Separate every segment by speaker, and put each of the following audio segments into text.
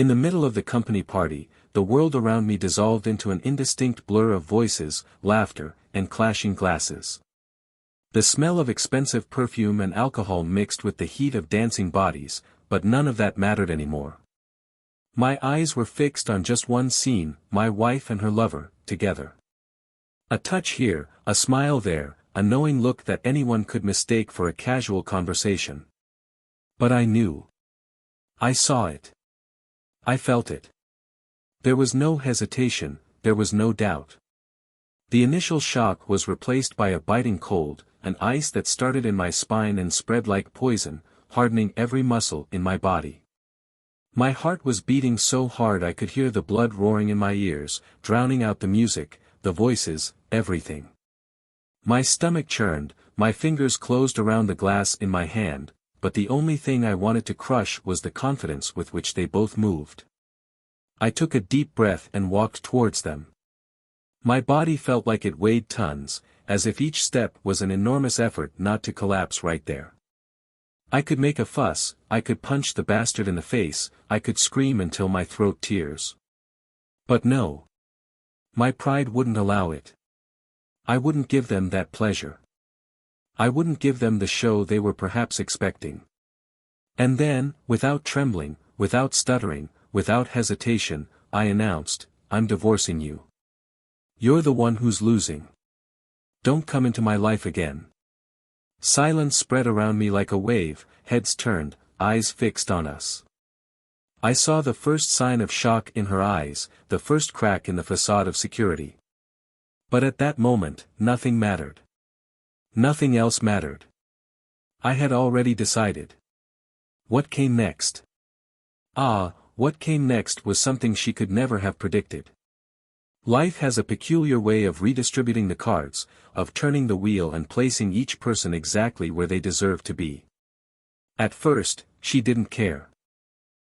Speaker 1: In the middle of the company party, the world around me dissolved into an indistinct blur of voices, laughter, and clashing glasses. The smell of expensive perfume and alcohol mixed with the heat of dancing bodies, but none of that mattered anymore. My eyes were fixed on just one scene, my wife and her lover, together. A touch here, a smile there, a knowing look that anyone could mistake for a casual conversation. But I knew. I saw it. I felt it. There was no hesitation, there was no doubt. The initial shock was replaced by a biting cold, an ice that started in my spine and spread like poison, hardening every muscle in my body. My heart was beating so hard I could hear the blood roaring in my ears, drowning out the music, the voices, everything. My stomach churned, my fingers closed around the glass in my hand, but the only thing I wanted to crush was the confidence with which they both moved. I took a deep breath and walked towards them. My body felt like it weighed tons, as if each step was an enormous effort not to collapse right there. I could make a fuss, I could punch the bastard in the face, I could scream until my throat tears. But no. My pride wouldn't allow it. I wouldn't give them that pleasure. I wouldn't give them the show they were perhaps expecting. And then, without trembling, without stuttering, without hesitation, I announced, "I'm divorcing you. You're the one who's losing. Don't come into my life again." Silence spread around me like a wave, heads turned, eyes fixed on us. I saw the first sign of shock in her eyes, the first crack in the facade of security. But at that moment, nothing mattered. Nothing else mattered. I had already decided. What came next? What came next was something she could never have predicted. Life has a peculiar way of redistributing the cards, of turning the wheel and placing each person exactly where they deserve to be. At first, she didn't care.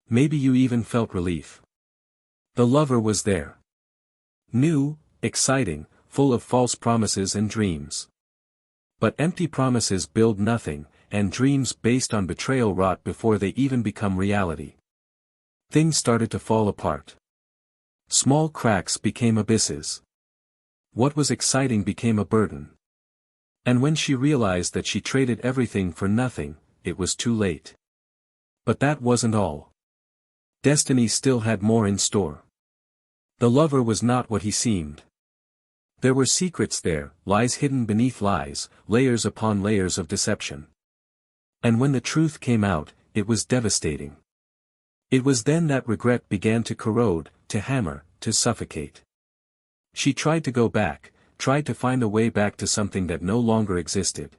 Speaker 1: Maybe you even felt relief. The lover was there. New, exciting, full of false promises and dreams. But empty promises build nothing, and dreams based on betrayal rot before they even become reality. Things started to fall apart. Small cracks became abysses. What was exciting became a burden. And when she realized that she traded everything for nothing, it was too late. But that wasn't all. Destiny still had more in store. The lover was not what he seemed. There were secrets there, lies hidden beneath lies, layers upon layers of deception. And when the truth came out, it was devastating. It was then that regret began to corrode, to hammer, to suffocate. She tried to go back, tried to find a way back to something that no longer existed.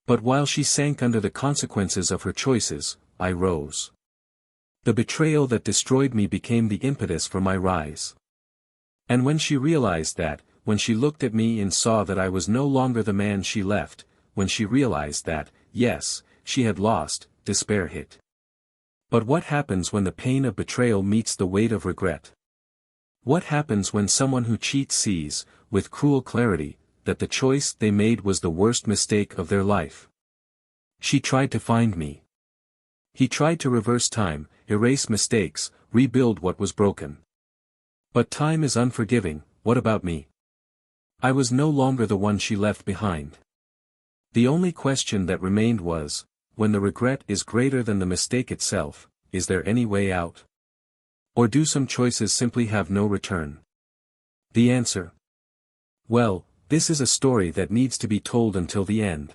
Speaker 1: But while she sank under the consequences of her choices, I rose. The betrayal that destroyed me became the impetus for my rise. And when she realized that, when she looked at me and saw that I was no longer the man she left, when she realized that, yes, she had lost, despair hit. But what happens when the pain of betrayal meets the weight of regret? What happens when someone who cheats sees, with cruel clarity, that the choice they made was the worst mistake of their life? She tried to find me. He tried to reverse time, erase mistakes, rebuild what was broken. But time is unforgiving. What about me? I was no longer the one she left behind. The only question that remained was, when the regret is greater than the mistake itself, is there any way out? Or do some choices simply have no return? The answer? Well, this is a story that needs to be told until the end.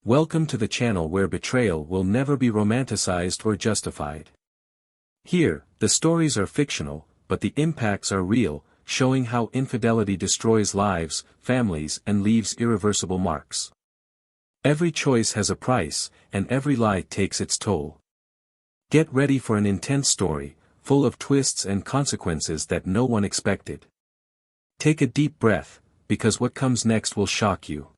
Speaker 1: Welcome to the channel where betrayal will never be romanticized or justified. Here, the stories are fictional, but the impacts are real, showing how infidelity destroys lives, families, and leaves irreversible marks. Every choice has a price, and every lie takes its toll. Get ready for an intense story, full of twists and consequences that no one expected. Take a deep breath, because what comes next will shock you.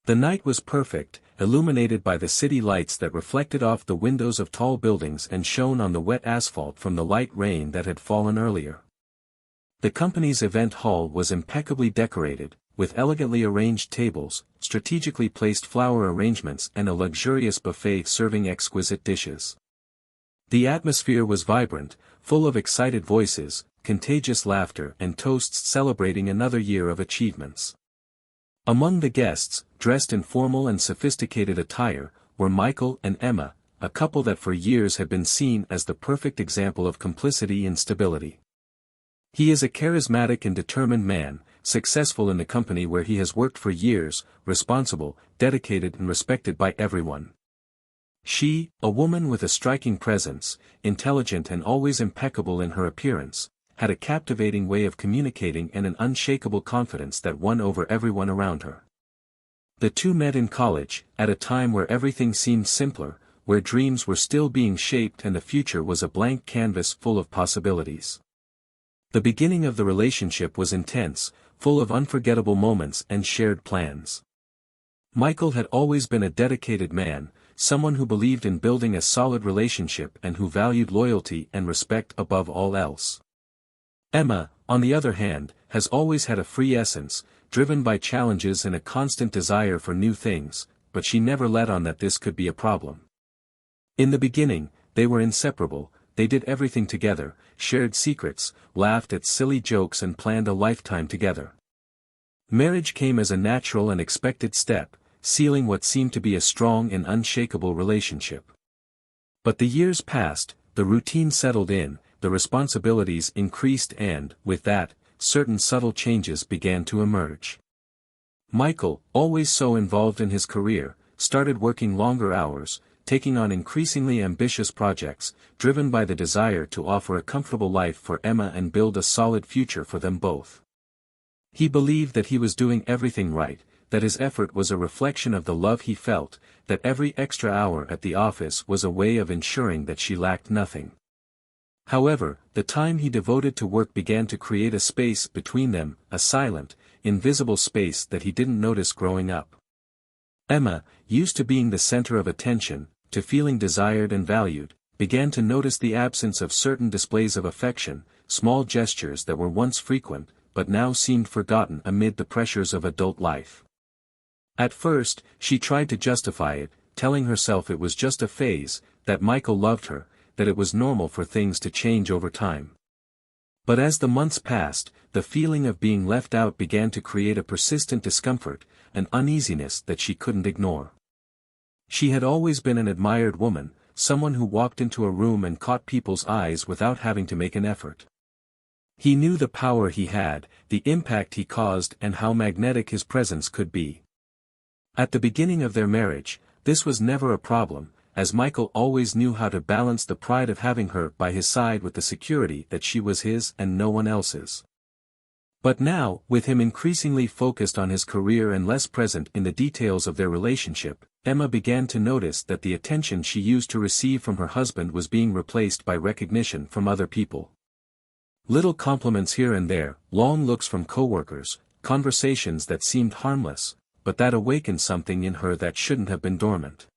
Speaker 1: The night was perfect, illuminated by the city lights that reflected off the windows of tall buildings and shone on the wet asphalt from the light rain that had fallen earlier. The company's event hall was impeccably decorated, with elegantly arranged tables, strategically placed flower arrangements and a luxurious buffet serving exquisite dishes. The atmosphere was vibrant, full of excited voices, contagious laughter and toasts celebrating another year of achievements. Among the guests, dressed in formal and sophisticated attire, were Michael and Emma, a couple that for years had been seen as the perfect example of complicity and stability. He is a charismatic and determined man, successful in the company where he has worked for years, responsible, dedicated and respected by everyone. She, a woman with a striking presence, intelligent and always impeccable in her appearance, had a captivating way of communicating and an unshakable confidence that won over everyone around her. The two met in college, at a time where everything seemed simpler, where dreams were still being shaped and the future was a blank canvas full of possibilities. The beginning of the relationship was intense, full of unforgettable moments and shared plans. Michael had always been a dedicated man, someone who believed in building a solid relationship and who valued loyalty and respect above all else. Emma, on the other hand, has always had a free essence, driven by challenges and a constant desire for new things, but she never let on that this could be a problem. In the beginning, they were inseparable, they did everything together, shared secrets, laughed at silly jokes and planned a lifetime together. Marriage came as a natural and expected step, sealing what seemed to be a strong and unshakable relationship. But the years passed, the routine settled in, the responsibilities increased and, with that, certain subtle changes began to emerge. Michael, always so involved in his career, started working longer hours, taking on increasingly ambitious projects, driven by the desire to offer a comfortable life for Emma and build a solid future for them both. He believed that he was doing everything right, that his effort was a reflection of the love he felt, that every extra hour at the office was a way of ensuring that she lacked nothing. However, the time he devoted to work began to create a space between them, a silent, invisible space that he didn't notice growing up. Emma, used to being the center of attention, to feeling desired and valued, began to notice the absence of certain displays of affection, small gestures that were once frequent, but now seemed forgotten amid the pressures of adult life. At first, she tried to justify it, telling herself it was just a phase, that Michael loved her, that it was normal for things to change over time. But as the months passed, the feeling of being left out began to create a persistent discomfort, an uneasiness that she couldn't ignore. She had always been an admired woman, someone who walked into a room and caught people's eyes without having to make an effort. He knew the power he had, the impact he caused and how magnetic his presence could be. At the beginning of their marriage, this was never a problem, as Michael always knew how to balance the pride of having her by his side with the security that she was his and no one else's. But now, with him increasingly focused on his career and less present in the details of their relationship, Emma began to notice that the attention she used to receive from her husband was being replaced by recognition from other people. Little compliments here and there, long looks from coworkers, conversations that seemed harmless, but that awakened something in her that shouldn't have been dormant.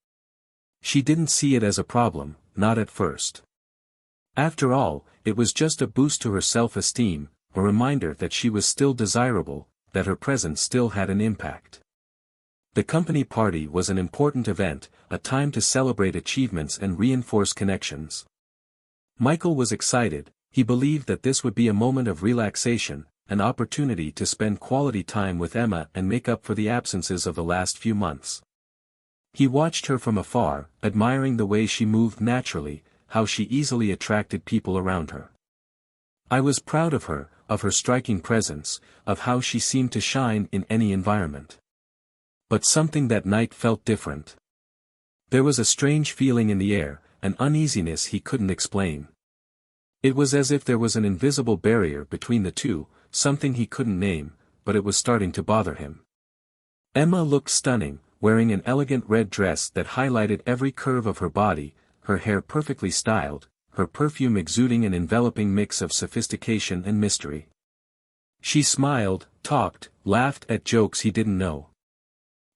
Speaker 1: She didn't see it as a problem, not at first. After all, it was just a boost to her self-esteem, a reminder that she was still desirable, that her presence still had an impact. The company party was an important event, a time to celebrate achievements and reinforce connections. Michael was excited, he believed that this would be a moment of relaxation, an opportunity to spend quality time with Emma and make up for the absences of the last few months. He watched her from afar, admiring the way she moved naturally, how she easily attracted people around her. I was proud of her striking presence, of how she seemed to shine in any environment. But something that night felt different. There was a strange feeling in the air, an uneasiness he couldn't explain. It was as if there was an invisible barrier between the two, something he couldn't name, but it was starting to bother him. Emma looked stunning, wearing an elegant red dress that highlighted every curve of her body, her hair perfectly styled, her perfume exuding an enveloping mix of sophistication and mystery. She smiled, talked, laughed at jokes he didn't know.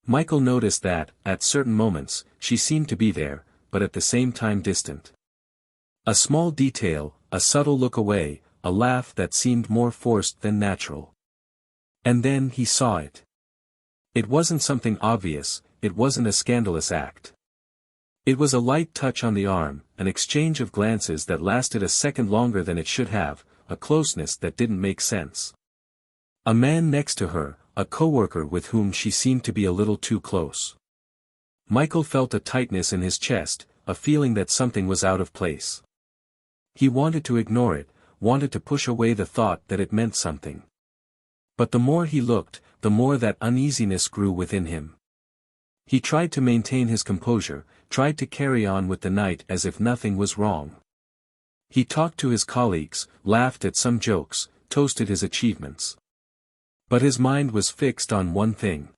Speaker 1: Michael noticed that, at certain moments, she seemed to be there, but at the same time distant. A small detail, a subtle look away, a laugh that seemed more forced than natural. And then he saw it. It wasn't something obvious, it wasn't a scandalous act. It was a light touch on the arm, an exchange of glances that lasted a second longer than it should have, a closeness that didn't make sense. A man next to her, a coworker with whom she seemed to be a little too close. Michael felt a tightness in his chest, a feeling that something was out of place. He wanted to ignore it, wanted to push away the thought that it meant something. But the more he looked, the more that uneasiness grew within him. He tried to maintain his composure, tried to carry on with the night as if nothing was wrong. He talked to his colleagues, laughed at some jokes, toasted his achievements. But his mind was fixed on one thing.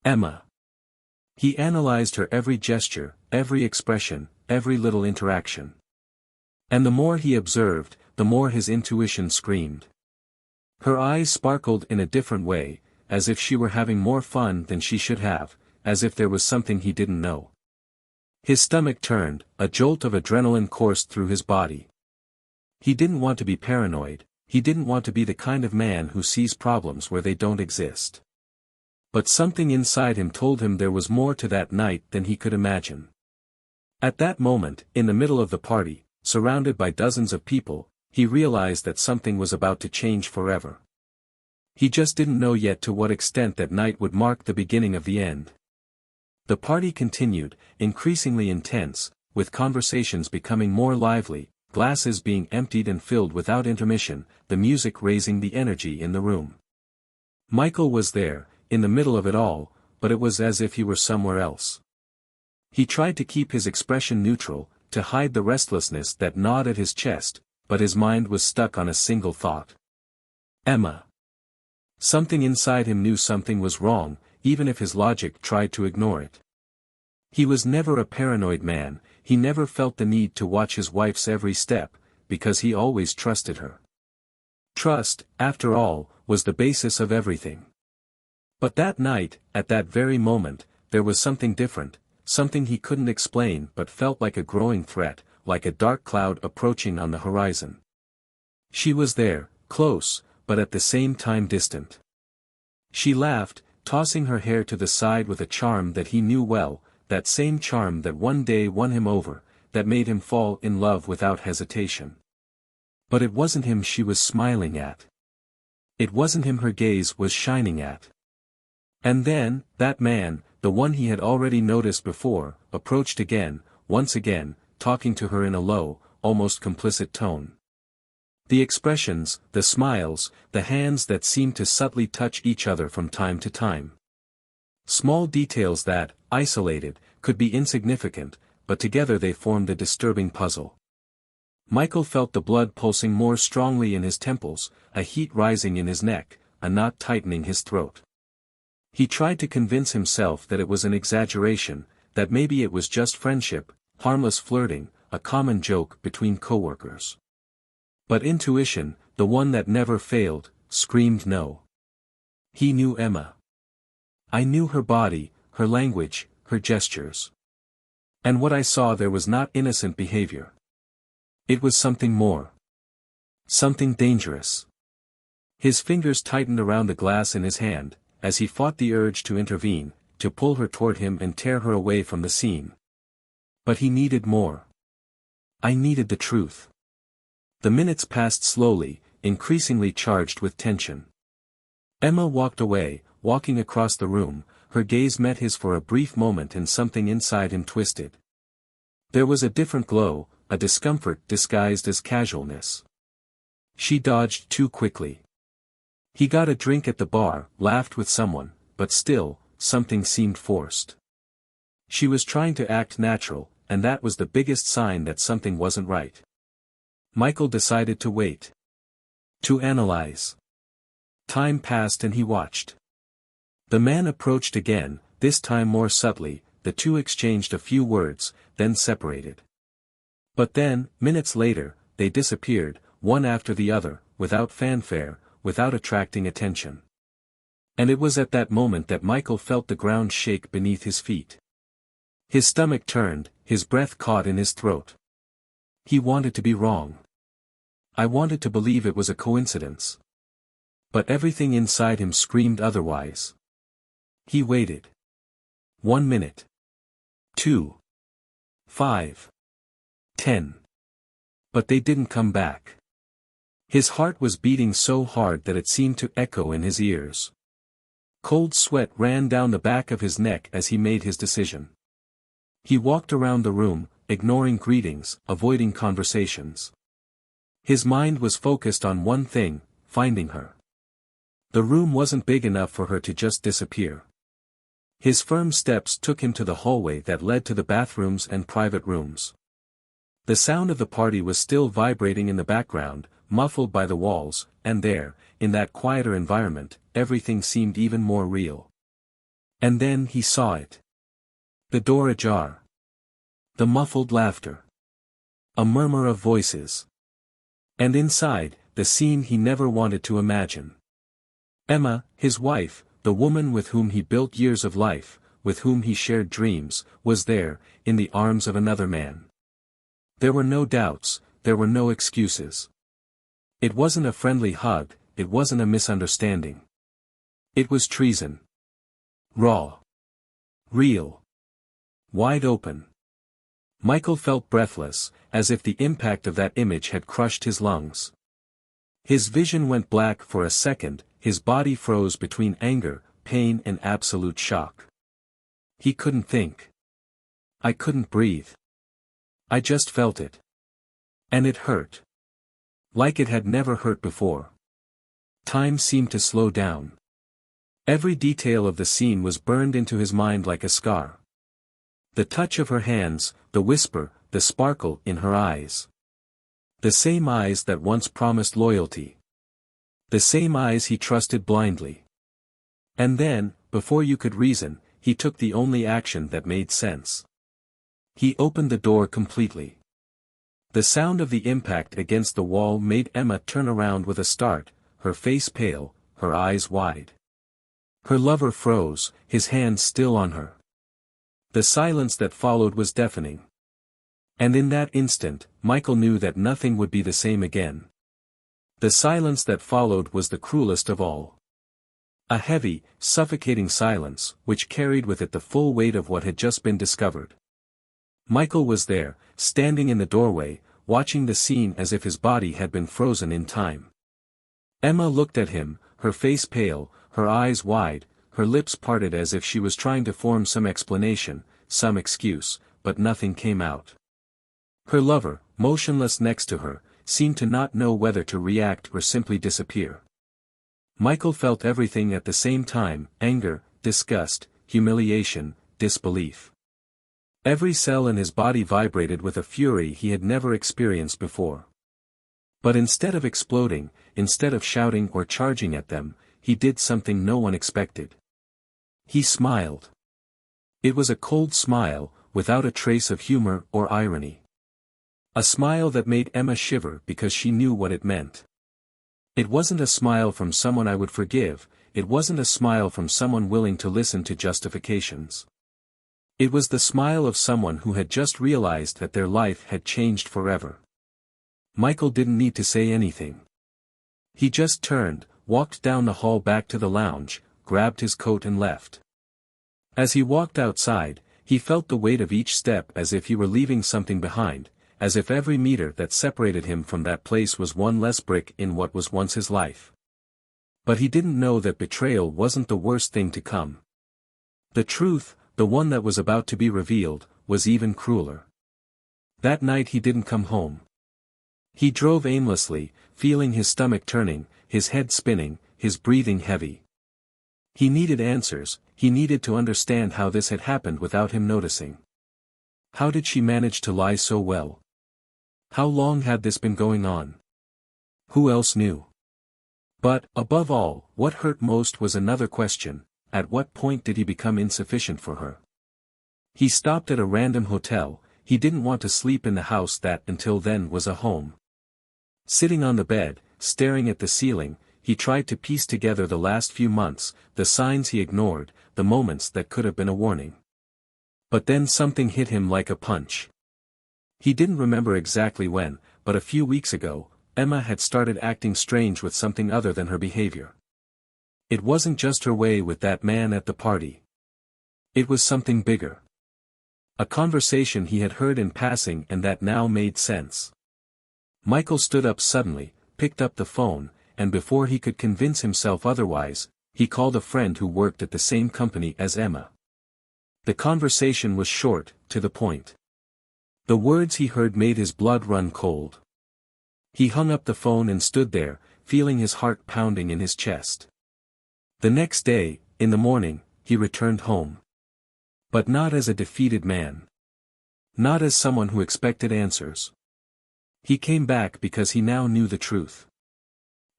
Speaker 1: Emma. He analyzed her every gesture, every expression, every little interaction. And the more he observed, the more his intuition screamed. Her eyes sparkled in a different way, as if she were having more fun than she should have, as if there was something he didn't know. His stomach turned, a jolt of adrenaline coursed through his body. He didn't want to be paranoid, he didn't want to be the kind of man who sees problems where they don't exist. But something inside him told him there was more to that night than he could imagine. At that moment, in the middle of the party, surrounded by dozens of people, he realized that something was about to change forever. He just didn't know yet to what extent that night would mark the beginning of the end. The party continued, increasingly intense, with conversations becoming more lively, glasses being emptied and filled without intermission, the music raising the energy in the room. Michael was there, in the middle of it all, but it was as if he were somewhere else. He tried to keep his expression neutral, to hide the restlessness that gnawed at his chest, but his mind was stuck on a single thought. Emma. Something inside him knew something was wrong, even if his logic tried to ignore it. He was never a paranoid man, he never felt the need to watch his wife's every step, because he always trusted her. Trust, after all, was the basis of everything. But that night, at that very moment, there was something different, something he couldn't explain but felt like a growing threat, like a dark cloud approaching on the horizon. She was there, close, but at the same time distant. She laughed, tossing her hair to the side with a charm that he knew well, that same charm that one day won him over, that made him fall in love without hesitation. But it wasn't him she was smiling at. It wasn't him her gaze was shining at. And then, that man, the one he had already noticed before, approached again, once again, talking to her in a low, almost complicit tone. The expressions, the smiles, the hands that seemed to subtly touch each other from time to time. Small details that, isolated, could be insignificant, but together they formed a disturbing puzzle. Michael felt the blood pulsing more strongly in his temples, a heat rising in his neck, a knot tightening his throat. He tried to convince himself that it was an exaggeration, that maybe it was just friendship, harmless flirting, a common joke between coworkers. But intuition, the one that never failed, screamed no. He knew Emma. I knew her body, her language, her gestures. And what I saw there was not innocent behavior. It was something more. Something dangerous. His fingers tightened around the glass in his hand, as he fought the urge to intervene, to pull her toward him and tear her away from the scene. But he needed more. I needed the truth. The minutes passed slowly, increasingly charged with tension. Emma walked away, walking across the room, her gaze met his for a brief moment and something inside him twisted. There was a different glow, a discomfort disguised as casualness. She dodged too quickly. He got a drink at the bar, laughed with someone, but still, something seemed forced. She was trying to act natural, and that was the biggest sign that something wasn't right. Michael decided to wait. To analyze. Time passed and he watched. The man approached again, this time more subtly, the two exchanged a few words, then separated. But then, minutes later, they disappeared, one after the other, without fanfare, without attracting attention. And it was at that moment that Michael felt the ground shake beneath his feet. His stomach turned, his breath caught in his throat. He wanted to be wrong. I wanted to believe it was a coincidence. But everything inside him screamed otherwise. He waited. 1 minute. 2. 5. 10. But they didn't come back. His heart was beating so hard that it seemed to echo in his ears. Cold sweat ran down the back of his neck as he made his decision. He walked around the room, ignoring greetings, avoiding conversations. His mind was focused on one thing, finding her. The room wasn't big enough for her to just disappear. His firm steps took him to the hallway that led to the bathrooms and private rooms. The sound of the party was still vibrating in the background, muffled by the walls, and there, in that quieter environment, everything seemed even more real. And then he saw it. The door ajar. The muffled laughter. A murmur of voices. And inside, the scene he never wanted to imagine. Emma, his wife, the woman with whom he built years of life, with whom he shared dreams, was there, in the arms of another man. There were no doubts, there were no excuses. It wasn't a friendly hug, it wasn't a misunderstanding. It was treason. Raw. Real. Wide open. Michael felt breathless, as if the impact of that image had crushed his lungs. His vision went black for a second, his body froze between anger, pain and absolute shock. He couldn't think. I couldn't breathe. I just felt it. And it hurt. Like it had never hurt before. Time seemed to slow down. Every detail of the scene was burned into his mind like a scar. The touch of her hands, the whisper, the sparkle in her eyes. The same eyes that once promised loyalty. The same eyes he trusted blindly. And then, before you could reason, he took the only action that made sense. He opened the door completely. The sound of the impact against the wall made Emma turn around with a start, her face pale, her eyes wide. Her lover froze, his hands still on her. The silence that followed was deafening. And in that instant, Michael knew that nothing would be the same again. The silence that followed was the cruelest of all. A heavy, suffocating silence, which carried with it the full weight of what had just been discovered. Michael was there, standing in the doorway, watching the scene as if his body had been frozen in time. Emma looked at him, her face pale, her eyes wide, her lips parted as if she was trying to form some explanation, some excuse, but nothing came out. Her lover, motionless next to her, seemed to not know whether to react or simply disappear. Michael felt everything at the same time, anger, disgust, humiliation, disbelief. Every cell in his body vibrated with a fury he had never experienced before. But instead of exploding, instead of shouting or charging at them, he did something no one expected. He smiled. It was a cold smile, without a trace of humor or irony. A smile that made Emma shiver because she knew what it meant. It wasn't a smile from someone I would forgive, it wasn't a smile from someone willing to listen to justifications. It was the smile of someone who had just realized that their life had changed forever. Michael didn't need to say anything. He just turned, walked down the hall back to the lounge, grabbed his coat and left. As he walked outside, he felt the weight of each step as if he were leaving something behind, as if every meter that separated him from that place was one less brick in what was once his life. But he didn't know that betrayal wasn't the worst thing to come. The truth, the one that was about to be revealed, was even crueler. That night he didn't come home. He drove aimlessly, feeling his stomach turning, his head spinning, his breathing heavy. He needed answers, he needed to understand how this had happened without him noticing. How did she manage to lie so well? How long had this been going on? Who else knew? But, above all, what hurt most was another question: at what point did he become insufficient for her? He stopped at a random hotel, he didn't want to sleep in the house that until then was a home. Sitting on the bed, staring at the ceiling, he tried to piece together the last few months, the signs he ignored, the moments that could have been a warning. But then something hit him like a punch. He didn't remember exactly when, but a few weeks ago, Emma had started acting strange with something other than her behavior. It wasn't just her way with that man at the party. It was something bigger. A conversation he had heard in passing and that now made sense. Michael stood up suddenly, picked up the phone, and before he could convince himself otherwise, he called a friend who worked at the same company as Emma. The conversation was short, to the point. The words he heard made his blood run cold. He hung up the phone and stood there, feeling his heart pounding in his chest. The next day, in the morning, he returned home. But not as a defeated man. Not as someone who expected answers. He came back because he now knew the truth.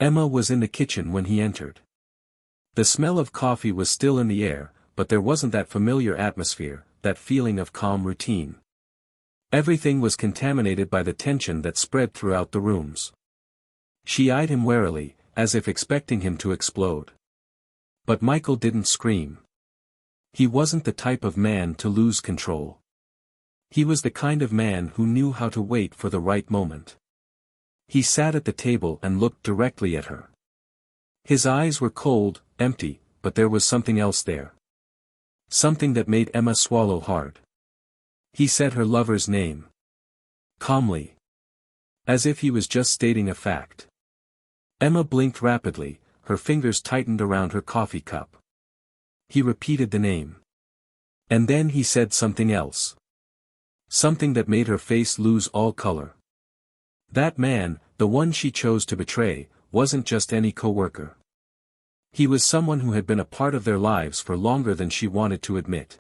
Speaker 1: Emma was in the kitchen when he entered. The smell of coffee was still in the air, but there wasn't that familiar atmosphere, that feeling of calm routine. Everything was contaminated by the tension that spread throughout the rooms. She eyed him warily, as if expecting him to explode. But Michael didn't scream. He wasn't the type of man to lose control. He was the kind of man who knew how to wait for the right moment. He sat at the table and looked directly at her. His eyes were cold, empty, but there was something else there. Something that made Emma swallow hard. He said her lover's name. Calmly. As if he was just stating a fact. Emma blinked rapidly, her fingers tightened around her coffee cup. He repeated the name. And then he said something else. Something that made her face lose all color. That man, the one she chose to betray, wasn't just any coworker. He was someone who had been a part of their lives for longer than she wanted to admit.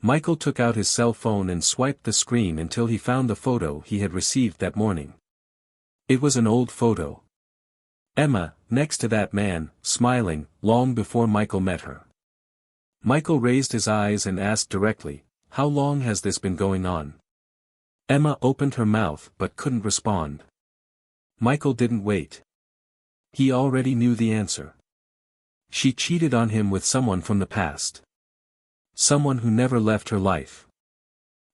Speaker 1: Michael took out his cell phone and swiped the screen until he found the photo he had received that morning. It was an old photo. Emma, next to that man, smiling, long before Michael met her. Michael raised his eyes and asked directly, "How long has this been going on?" Emma opened her mouth but couldn't respond. Michael didn't wait. He already knew the answer. She cheated on him with someone from the past. Someone who never left her life.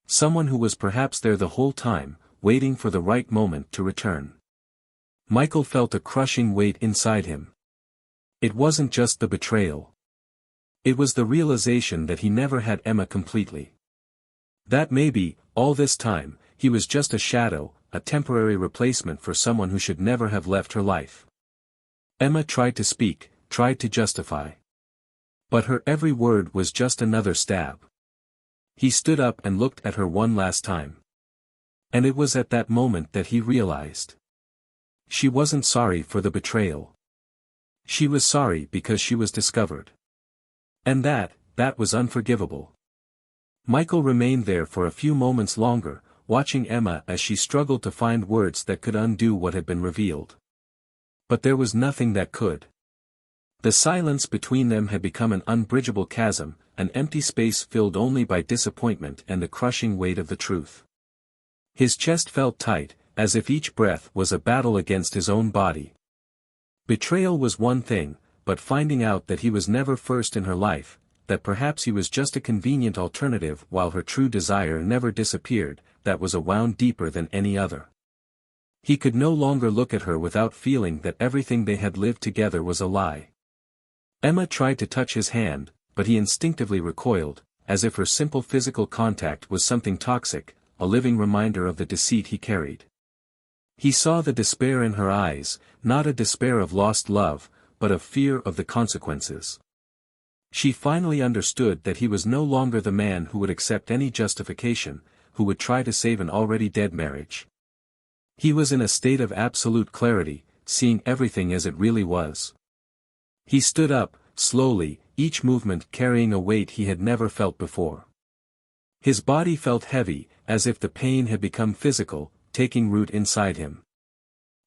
Speaker 1: Someone who was perhaps there the whole time, waiting for the right moment to return. Michael felt a crushing weight inside him. It wasn't just the betrayal. It was the realization that he never had Emma completely. That maybe, all this time, he was just a shadow, a temporary replacement for someone who should never have left her life. Emma tried to speak, tried to justify. But her every word was just another stab. He stood up and looked at her one last time. And it was at that moment that he realized. She wasn't sorry for the betrayal. She was sorry because she was discovered. And that was unforgivable. Michael remained there for a few moments longer, watching Emma as she struggled to find words that could undo what had been revealed. But there was nothing that could. The silence between them had become an unbridgeable chasm, an empty space filled only by disappointment and the crushing weight of the truth. His chest felt tight, as if each breath was a battle against his own body. Betrayal was one thing, but finding out that he was never first in her life, that perhaps he was just a convenient alternative while her true desire never disappeared, that was a wound deeper than any other. He could no longer look at her without feeling that everything they had lived together was a lie. Emma tried to touch his hand, but he instinctively recoiled, as if her simple physical contact was something toxic, a living reminder of the deceit he carried. He saw the despair in her eyes, not a despair of lost love, but of fear of the consequences. She finally understood that he was no longer the man who would accept any justification, who would try to save an already dead marriage. He was in a state of absolute clarity, seeing everything as it really was. He stood up, slowly, each movement carrying a weight he had never felt before. His body felt heavy, as if the pain had become physical, taking root inside him.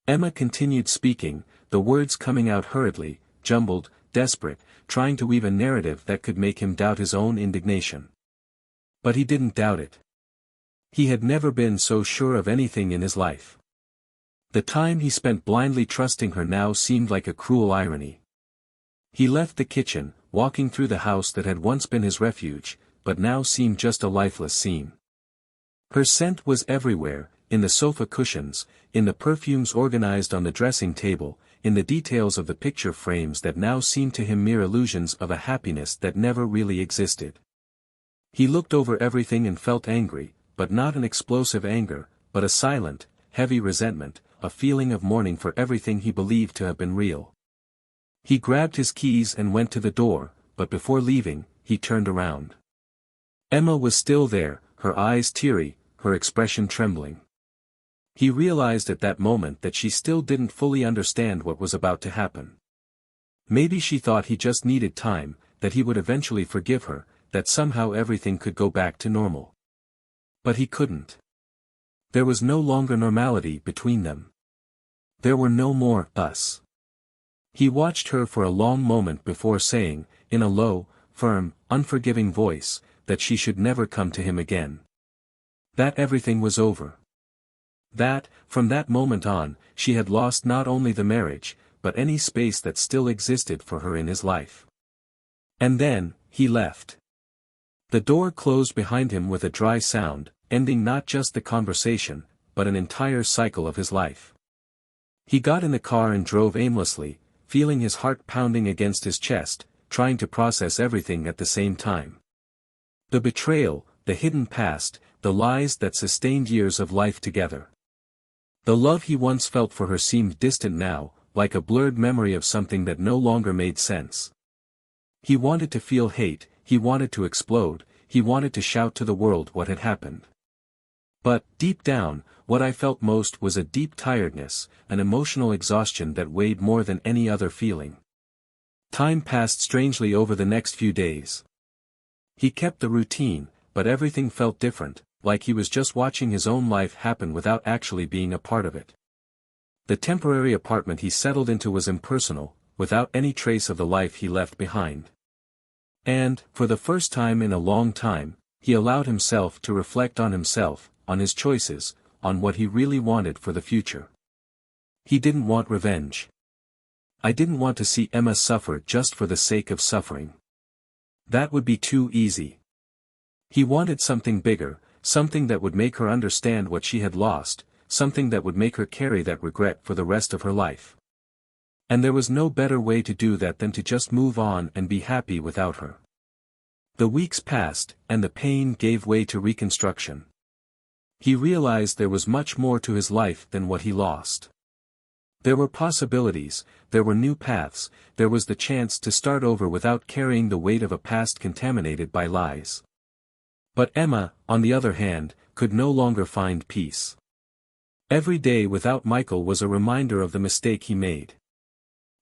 Speaker 1: Emma continued speaking, the words coming out hurriedly, jumbled, desperate, trying to weave a narrative that could make him doubt his own indignation. But he didn't doubt it. He had never been so sure of anything in his life. The time he spent blindly trusting her now seemed like a cruel irony. He left the kitchen, walking through the house that had once been his refuge, but now seemed just a lifeless scene. Her scent was everywhere, in the sofa cushions, in the perfumes organized on the dressing table, in the details of the picture frames that now seemed to him mere illusions of a happiness that never really existed. He looked over everything and felt angry, but not an explosive anger, but a silent, heavy resentment, a feeling of mourning for everything he believed to have been real. He grabbed his keys and went to the door, but before leaving, he turned around. Emma was still there, her eyes teary, her expression trembling. He realized at that moment that she still didn't fully understand what was about to happen. Maybe she thought he just needed time, that he would eventually forgive her, that somehow everything could go back to normal. But he couldn't. There was no longer normality between them. There were no more us. He watched her for a long moment before saying, in a low, firm, unforgiving voice, that she should never come to him again. That everything was over. That, from that moment on, she had lost not only the marriage, but any space that still existed for her in his life. And then, he left. The door closed behind him with a dry sound, ending not just the conversation, but an entire cycle of his life. He got in the car and drove aimlessly, feeling his heart pounding against his chest, trying to process everything at the same time. The betrayal, the hidden past, the lies that sustained years of life together. The love he once felt for her seemed distant now, like a blurred memory of something that no longer made sense. He wanted to feel hate, he wanted to explode, he wanted to shout to the world what had happened. But, deep down, what I felt most was a deep tiredness, an emotional exhaustion that weighed more than any other feeling. Time passed strangely over the next few days. He kept the routine, but everything felt different, like he was just watching his own life happen without actually being a part of it. The temporary apartment he settled into was impersonal, without any trace of the life he left behind. And, for the first time in a long time, he allowed himself to reflect on himself, on his choices, on what he really wanted for the future. He didn't want revenge. I didn't want to see Emma suffer just for the sake of suffering. That would be too easy. He wanted something bigger, something that would make her understand what she had lost, something that would make her carry that regret for the rest of her life. And there was no better way to do that than to just move on and be happy without her. The weeks passed, and the pain gave way to reconstruction. He realized there was much more to his life than what he lost. There were possibilities, there were new paths, there was the chance to start over without carrying the weight of a past contaminated by lies. But Emma, on the other hand, could no longer find peace. Every day without Michael was a reminder of the mistake he made.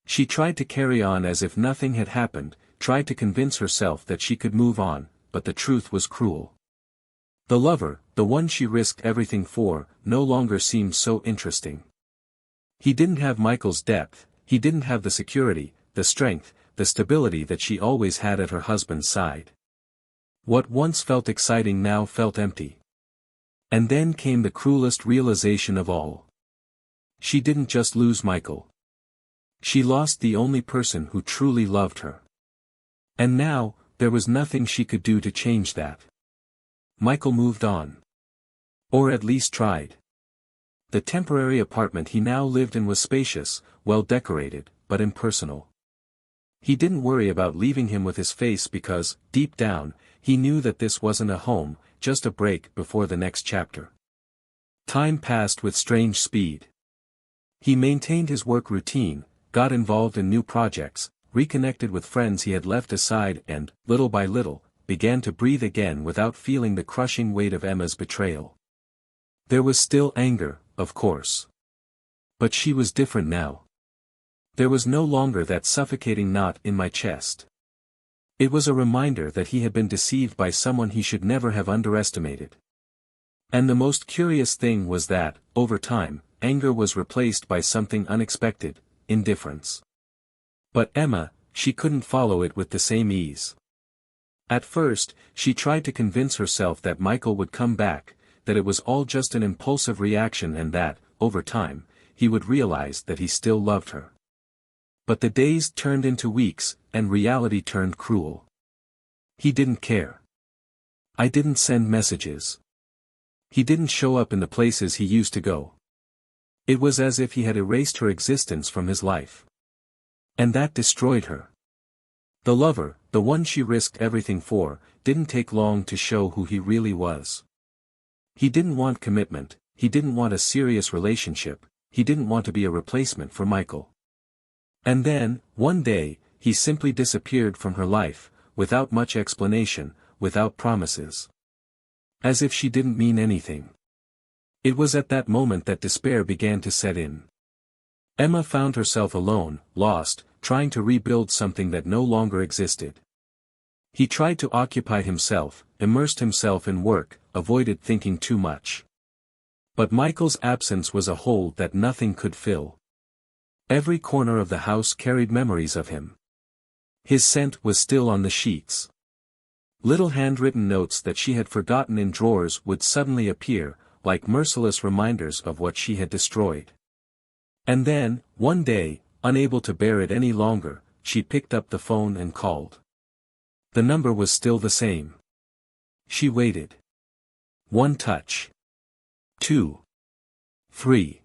Speaker 1: She tried to carry on as if nothing had happened, tried to convince herself that she could move on, but the truth was cruel. The lover, the one she risked everything for, no longer seemed so interesting. He didn't have Michael's depth, he didn't have the security, the strength, the stability that she always had at her husband's side. What once felt exciting now felt empty. And then came the cruelest realization of all. She didn't just lose Michael. She lost the only person who truly loved her. And now, there was nothing she could do to change that. Michael moved on. Or at least tried. The temporary apartment he now lived in was spacious, well decorated, but impersonal. He didn't worry about leaving him with his face because, deep down, he knew that this wasn't a home, just a break before the next chapter. Time passed with strange speed. He maintained his work routine, got involved in new projects, reconnected with friends he had left aside and, little by little, began to breathe again without feeling the crushing weight of Emma's betrayal. There was still anger, of course. But she was different now. There was no longer that suffocating knot in my chest. It was a reminder that he had been deceived by someone he should never have underestimated. And the most curious thing was that, over time, anger was replaced by something unexpected, indifference. But Emma, she couldn't follow it with the same ease. At first, she tried to convince herself that Michael would come back, that it was all just an impulsive reaction and that, over time, he would realize that he still loved her. But the days turned into weeks, and reality turned cruel. He didn't care. I didn't send messages. He didn't show up in the places he used to go. It was as if he had erased her existence from his life. And that destroyed her. The lover, the one she risked everything for, didn't take long to show who he really was. He didn't want commitment, he didn't want a serious relationship, he didn't want to be a replacement for Michael. And then, one day, he simply disappeared from her life, without much explanation, without promises. As if she didn't mean anything. It was at that moment that despair began to set in. Emma found herself alone, lost, trying to rebuild something that no longer existed. He tried to occupy himself, immersed himself in work, avoided thinking too much. But Michael's absence was a hole that nothing could fill. Every corner of the house carried memories of him. His scent was still on the sheets. Little handwritten notes that she had forgotten in drawers would suddenly appear, like merciless reminders of what she had destroyed. And then, one day, unable to bear it any longer, she picked up the phone and called. The number was still the same. She waited. 1 touch. 2. 3.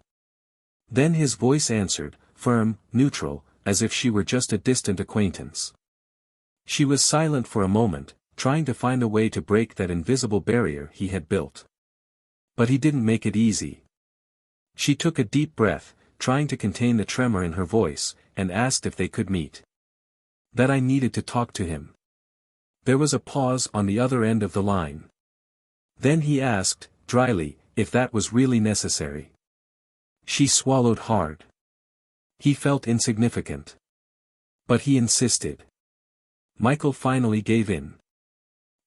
Speaker 1: Then his voice answered, firm, neutral, as if she were just a distant acquaintance. She was silent for a moment, trying to find a way to break that invisible barrier he had built. But he didn't make it easy. She took a deep breath, trying to contain the tremor in her voice, and asked if they could meet. That I needed to talk to him. There was a pause on the other end of the line. Then he asked, dryly, if that was really necessary. She swallowed hard. He felt insignificant. But he insisted. Michael finally gave in.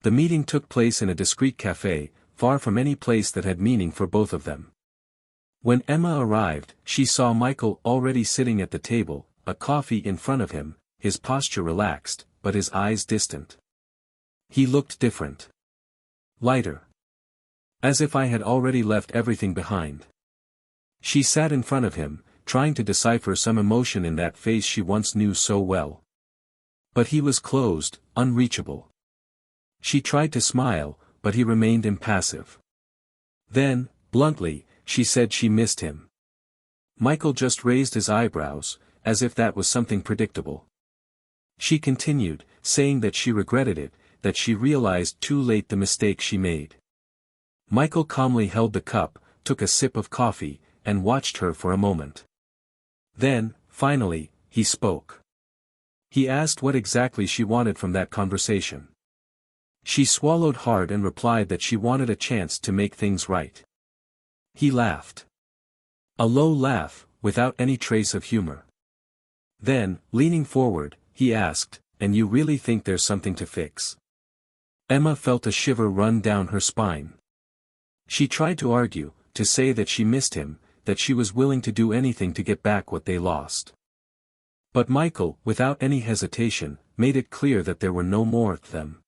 Speaker 1: The meeting took place in a discreet cafe, far from any place that had meaning for both of them. When Emma arrived, she saw Michael already sitting at the table, a coffee in front of him, his posture relaxed, but his eyes distant. He looked different. Lighter. As if I had already left everything behind. She sat in front of him, trying to decipher some emotion in that face she once knew so well. But he was closed, unreachable. She tried to smile, but he remained impassive. Then, bluntly, she said she missed him. Michael just raised his eyebrows, as if that was something predictable. She continued, saying that she regretted it, that she realized too late the mistake she made. Michael calmly held the cup, took a sip of coffee, and watched her for a moment. Then, finally, he spoke. He asked what exactly she wanted from that conversation. She swallowed hard and replied that she wanted a chance to make things right. He laughed. A low laugh, without any trace of humor. Then, leaning forward, he asked, "And you really think there's something to fix?" Emma felt a shiver run down her spine. She tried to argue, to say that she missed him, that she was willing to do anything to get back what they lost. But Michael, without any hesitation, made it clear that there were no more of them.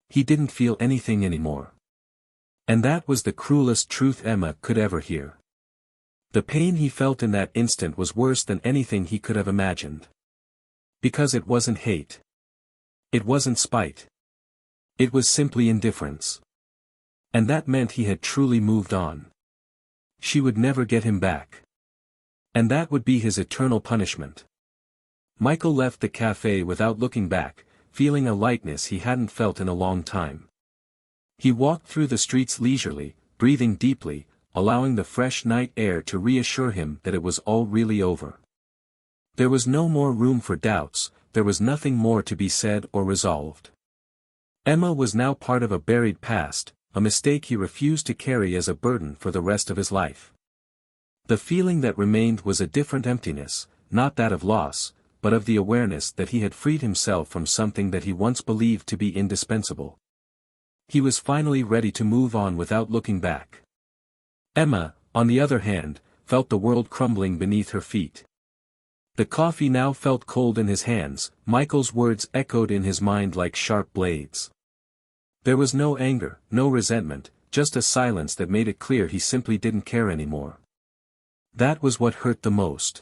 Speaker 1: He didn't feel anything anymore. And that was the cruelest truth Emma could ever hear. The pain he felt in that instant was worse than anything he could have imagined. Because it wasn't hate. It wasn't spite. It was simply indifference. And that meant he had truly moved on. She would never get him back. And that would be his eternal punishment. Michael left the cafe without looking back, feeling a lightness he hadn't felt in a long time. He walked through the streets leisurely, breathing deeply, allowing the fresh night air to reassure him that it was all really over. There was no more room for doubts, there was nothing more to be said or resolved. Emma was now part of a buried past, a mistake he refused to carry as a burden for the rest of his life. The feeling that remained was a different emptiness, not that of loss, but of the awareness that he had freed himself from something that he once believed to be indispensable. He was finally ready to move on without looking back. Emma, on the other hand, felt the world crumbling beneath her feet. The coffee now felt cold in his hands, Michael's words echoed in his mind like sharp blades. There was no anger, no resentment, just a silence that made it clear he simply didn't care anymore. That was what hurt the most.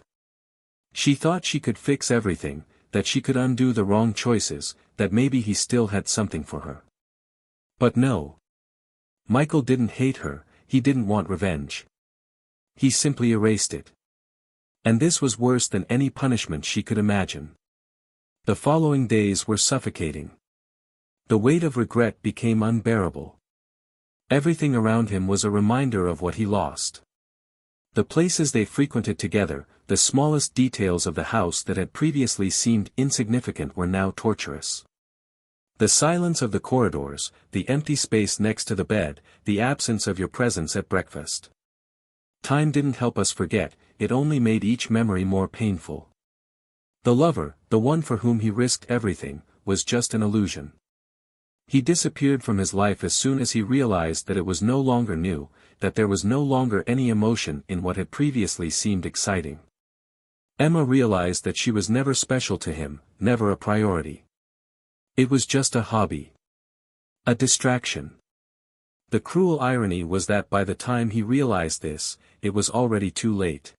Speaker 1: She thought she could fix everything, that she could undo the wrong choices, that maybe he still had something for her. But no. Michael didn't hate her, he didn't want revenge. He simply erased it. And this was worse than any punishment she could imagine. The following days were suffocating. The weight of regret became unbearable. Everything around him was a reminder of what he lost. The places they frequented together, the smallest details of the house that had previously seemed insignificant were now torturous. The silence of the corridors, the empty space next to the bed, the absence of your presence at breakfast. Time didn't help us forget, it only made each memory more painful. The lover, the one for whom he risked everything, was just an illusion. He disappeared from his life as soon as he realized that it was no longer new, that there was no longer any emotion in what had previously seemed exciting. Emma realized that she was never special to him, never a priority. It was just a hobby. A distraction. The cruel irony was that by the time he realized this, it was already too late.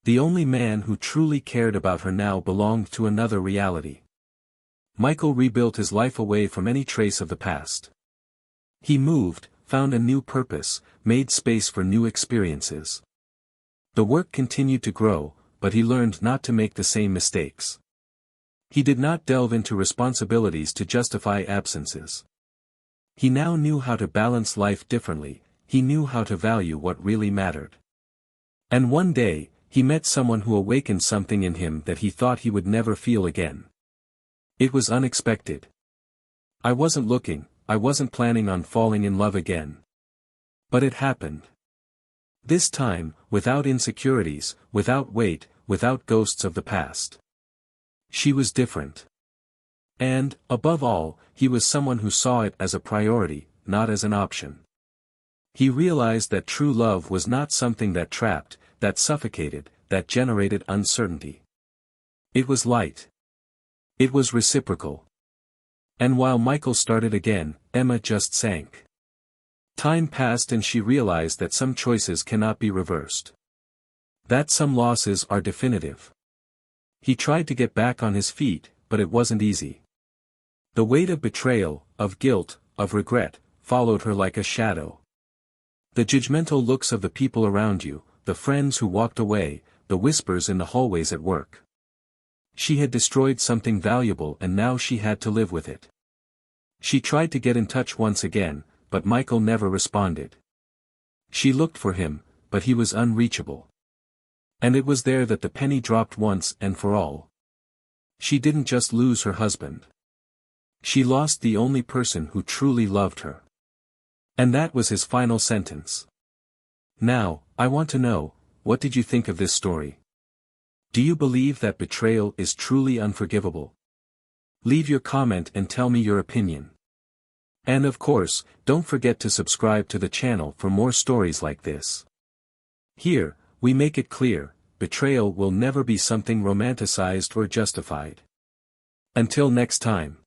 Speaker 1: The only man who truly cared about her now belonged to another reality. Michael rebuilt his life away from any trace of the past. He moved, found a new purpose, made space for new experiences. The work continued to grow, but he learned not to make the same mistakes. He did not delve into responsibilities to justify absences. He now knew how to balance life differently, he knew how to value what really mattered. And one day, he met someone who awakened something in him that he thought he would never feel again. It was unexpected. I wasn't looking, I wasn't planning on falling in love again. But it happened. This time, without insecurities, without weight, without ghosts of the past. She was different. And, above all, he was someone who saw it as a priority, not as an option. He realized that true love was not something that trapped, that suffocated, that generated uncertainty. It was light. It was reciprocal. And while Michael started again, Emma just sank. Time passed and she realized that some choices cannot be reversed. That some losses are definitive. He tried to get back on his feet, but it wasn't easy. The weight of betrayal, of guilt, of regret, followed her like a shadow. The judgmental looks of the people around you, the friends who walked away, the whispers in the hallways at work. She had destroyed something valuable and now she had to live with it. She tried to get in touch once again, but Michael never responded. She looked for him, but he was unreachable. And it was there that the penny dropped once and for all. She didn't just lose her husband. She lost the only person who truly loved her. And that was his final sentence. Now, I want to know, what did you think of this story? Do you believe that betrayal is truly unforgivable? Leave your comment and tell me your opinion. And of course, don't forget to subscribe to the channel for more stories like this. Here, we make it clear, betrayal will never be something romanticized or justified. Until next time.